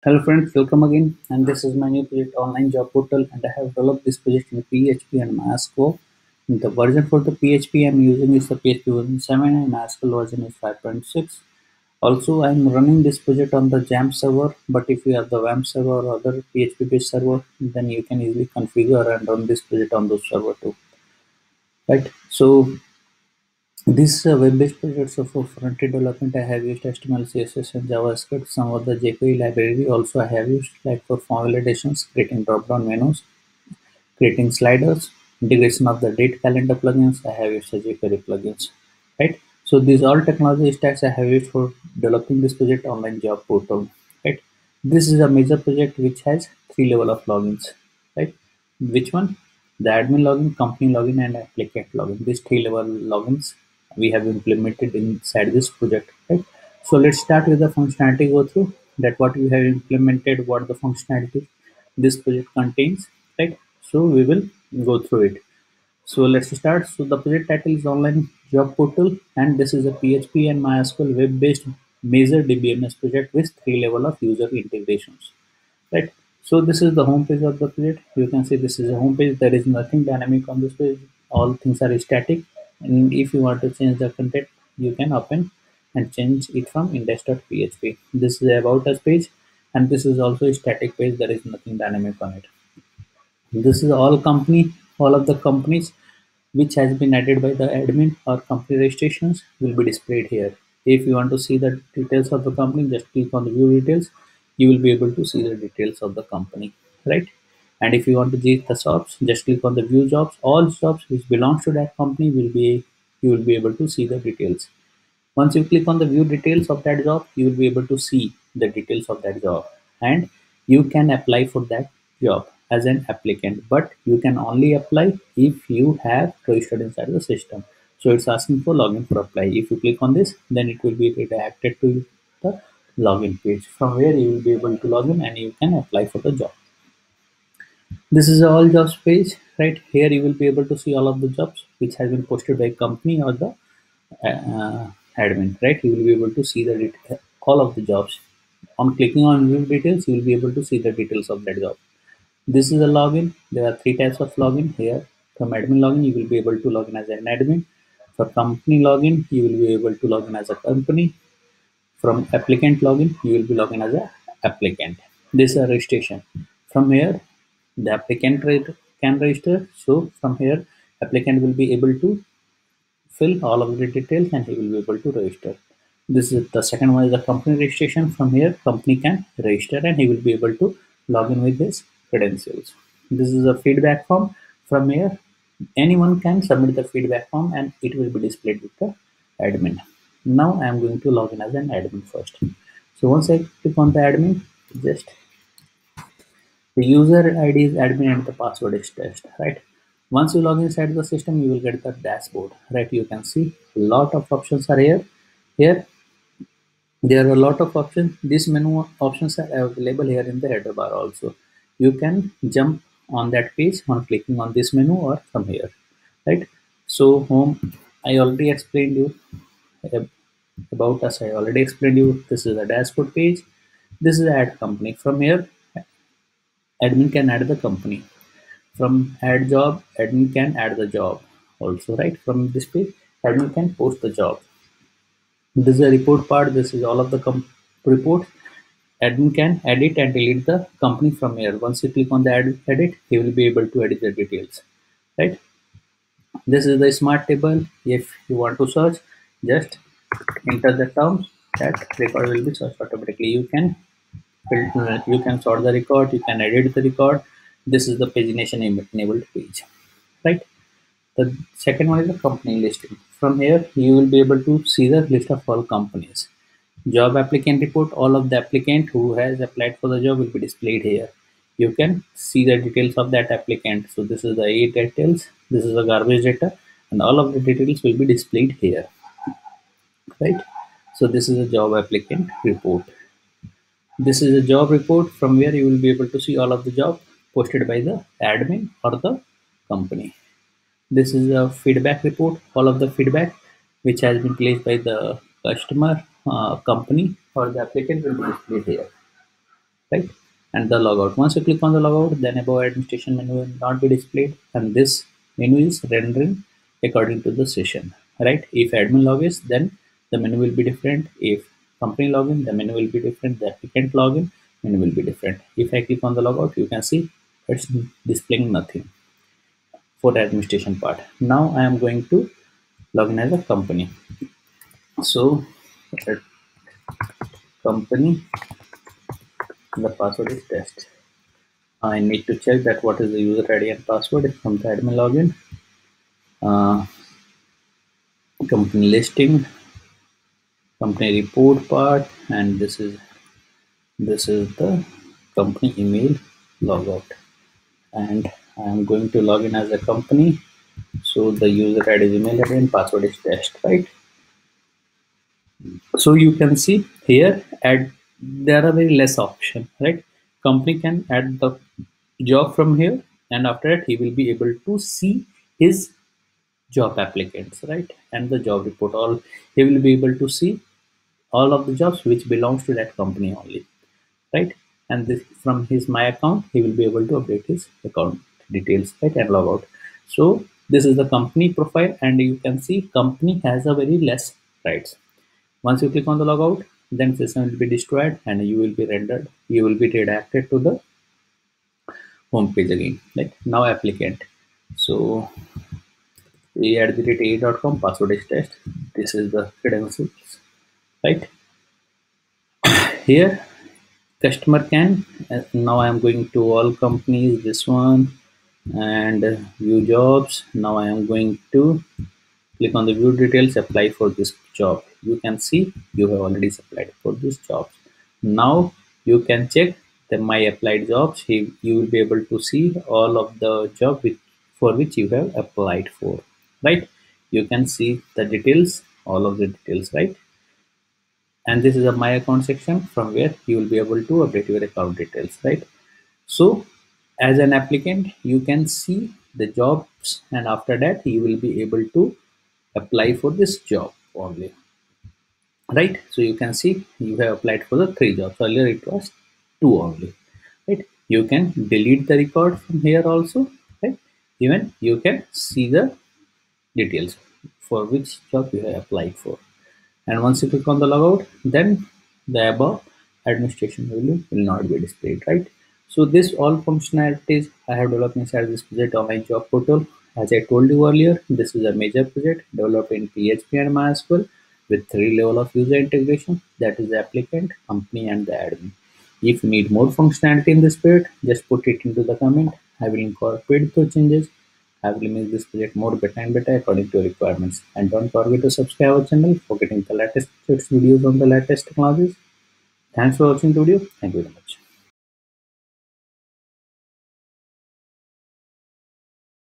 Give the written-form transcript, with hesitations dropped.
Hello friends, welcome again. And this is my new project online job portal, and I have developed this project in PHP and MySQL. The version for the PHP I'm using is the PHP version 7 and MySQL version is 5.6. Also, I'm running this project on the XAMPP server, but if you have the WAMP server or other PHP based server, then you can easily configure and run this project on those server too. Right? So this web-based project, so for front-end development, I have used HTML, CSS, and JavaScript. Some of the jQuery library also I have used, like for form validations, creating drop-down menus, creating sliders, integration of the date calendar plugins. I have used the jQuery plugins, right? So these all technology stacks I have used for developing this project online job portal, right? This is a major project which has three level of logins, right? Which one? The admin login, company login, and applicant login. These three level logins we have implemented inside this project, right? So let's start with the functionality go through that what we have implemented, what the functionality this project contains, right? So we will go through it. So let's start. So the project title is online job portal, and this is a PHP and MySQL web-based major DBMS project with three level of user integrations, right? So this is the home page of the project. You can see this is a home page. There is nothing dynamic on this page. All things are static, and if you want to change the content, you can open and change it from index.php. This is the about us page, and this is also a static page. There is nothing dynamic on it. This is all of the companies which has been added by the admin or company registrations will be displayed here. If you want to see the details of the company, just click on the view details. You will be able to see the details of the company, right? And if you want to see the jobs, just click on the view jobs. All jobs which belongs to that company you will be able to see the details. Once you click on the view details of that job, you will be able to see the details of that job, and you can apply for that job as an applicant, but you can only apply if you have registered inside the system. So it's asking for login for apply. If you click on this, then it will be redirected to the login page from where you will be able to log in and you can apply for the job. This is a all jobs page, right? Here you will be able to see all of the jobs which has been posted by company or the admin, right? You will be able to see the all of the jobs. On clicking on view details, you will be able to see the details of that job. This is a login. There are three types of login here. From admin login, you will be able to log in as an admin. For company login, you will be able to log in as a company. From applicant login, you will be logging as a applicant. This is a registration. From here, the applicant can register. So from here, applicant will be able to fill all of the details and he will be able to register. This is the second one is the company registration. From here, company can register and he will be able to log in with his credentials. This is a feedback form. From here, anyone can submit the feedback form and it will be displayed with the admin. Now I am going to log in as an admin first. So once I click on the admin, just the user ID is admin and the password is test, right? Once you log inside the system, you will get the dashboard, right? You can see a lot of options are here. Here, there are a lot of options. These menu options are available here in the header bar also. You can jump on that page on clicking on this menu or from here, right? So home, I already explained you about us. I already explained you. This is the dashboard page. This is the add company. From here, admin can add the company. From add job, admin can add the job also, right? From this page, admin can post the job. This is the report part. This is all of the reports. Admin can edit and delete the company from here. Once you click on the edit, he will be able to edit the details, right? This is the smart table. If you want to search, just enter the terms that record will be searched automatically. You can sort the record, you can edit the record. This is the pagination enabled page, right? The second one is the company listing. From here, you will be able to see the list of all companies. Job applicant report, all of the applicant who has applied for the job will be displayed here. You can see the details of that applicant. So this is the A details, this is the garbage data, and all of the details will be displayed here, right? So this is a job applicant report. This is a job report from where you will be able to see all of the job posted by the admin or the company. This is a feedback report, all of the feedback which has been placed by the customer, company or the applicant will be displayed here. right? And the logout. Once you click on the logout, then above administration menu will not be displayed, and this menu is rendering according to the session, right? If admin login, then the menu will be different. If company login, the menu will be different. The applicant login, menu will be different. If I click on the logout, you can see it's displaying nothing for the administration part. Now I am going to login as a company. So company, the password is test. I need to check that what is the user ID and password from the admin login. Uh, Company listing, company report part, and this is the company email logout. And I am going to log in as a company. So the user ID is email ID and password is test, right? So you can see here add, there are very less option, right? Company can add the job from here, and after that he will be able to see his job applicants, right? And the job report, all he will be able to see all of the jobs which belongs to that company only, right? And this from his my account he will be able to update his account details, right? And log out. So this is the company profile, and you can see company has a very less rights. Once you click on the logout, then system will be destroyed and you will be rendered, you will be redirected to the home page again. Like now applicant. So a@a.com, password is test. This is the credentials, right? Here customer can, now I am going to all companies, this one, and view jobs. Now I am going to click on the view details, apply for this job. You can see you have already applied for this job. Now you can check the my applied jobs. You will be able to see all of the job for which you have applied for, right? You can see the details, all of the details, right? And this is a my account section from where you will be able to update your account details, right? So as an applicant, you can see the jobs, and after that you will be able to apply for this job only, right? So you can see you have applied for the 3 jobs. Earlier it was 2 only, right? You can delete the record from here also, right? Even you can see the details for which job you have applied for. And once you click on the logout, then the above administration value will not be displayed, right? So this all functionalities I have developed inside this project online job portal. As I told you earlier, this is a major project developed in PHP and MySQL with 3 levels of user integration, that is the applicant, company, and the admin. If you need more functionality in this project, just put it into the comment. I will incorporate those changes. I will make this project more better and better according to your requirements. And don't forget to subscribe our channel for getting the latest videos on the latest technologies. Thanks for watching the video. Thank you very much.